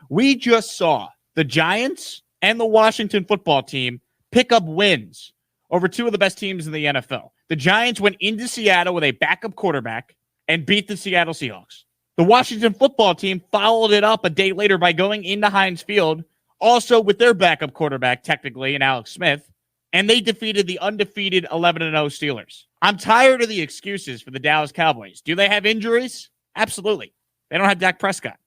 We just saw the Giants and the Washington football team pick up wins over two of the best teams in the NFL. The Giants went into Seattle with a backup quarterback and beat the Seattle Seahawks. The Washington football team followed it up a day later by going into Heinz Field, also with their backup quarterback, technically, and Alex Smith, and they defeated the undefeated 11-0 Steelers. I'm tired of the excuses for the Dallas Cowboys. Do they have injuries? Absolutely. They don't have Dak Prescott.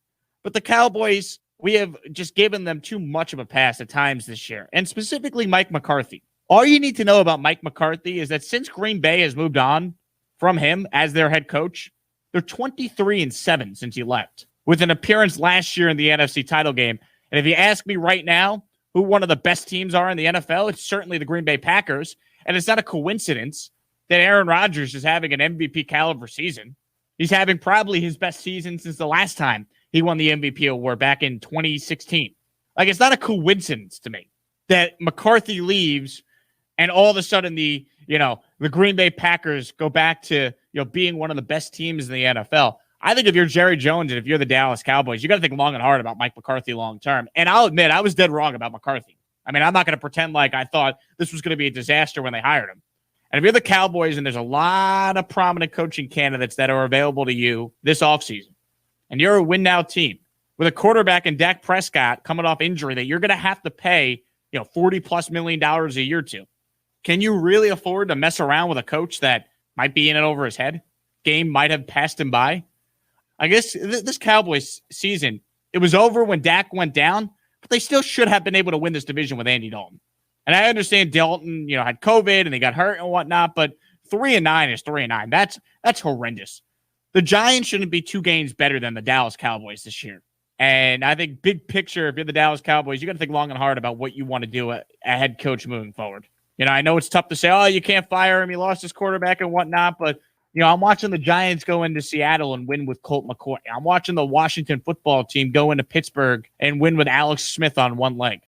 But the Cowboys, we have just given them too much of a pass at times this year, and specifically Mike McCarthy. All you need to know about Mike McCarthy is that since Green Bay has moved on from him as their head coach, they're 23-7 since he left, with an appearance last year in the NFC title game. And if you ask me right now who one of the best teams are in the NFL, it's certainly the Green Bay Packers. And it's not a coincidence that Aaron Rodgers is having an MVP caliber season. He's having probably his best season since the last time he won the MVP award back in 2016. Like, it's not a coincidence to me that McCarthy leaves and all of a sudden the Green Bay Packers go back to, being one of the best teams in the NFL. I think if you're Jerry Jones and if you're the Dallas Cowboys, you got to think long and hard about Mike McCarthy long term. And I'll admit, I was dead wrong about McCarthy. I mean, I'm not going to pretend like I thought this was going to be a disaster when they hired him. And if you're the Cowboys and there's a lot of prominent coaching candidates that are available to you this offseason, and you're a win-now team with a quarterback and Dak Prescott coming off injury that you're going to have to pay, $40+ million a year to, can you really afford to mess around with a coach that might be in it over his head? Game might have passed him by. I guess this Cowboys season, it was over when Dak went down, but they still should have been able to win this division with Andy Dalton. And I understand Dalton, had COVID and they got hurt and whatnot, but 3-9 is 3-9. That's horrendous. The Giants shouldn't be 2 games better than the Dallas Cowboys this year. And I think big picture, if you're the Dallas Cowboys, you got to think long and hard about what you want to do a head coach moving forward. I know it's tough to say, oh, you can't fire him. He lost his quarterback and whatnot, but I'm watching the Giants go into Seattle and win with Colt McCoy. I'm watching the Washington football team go into Pittsburgh and win with Alex Smith on one leg.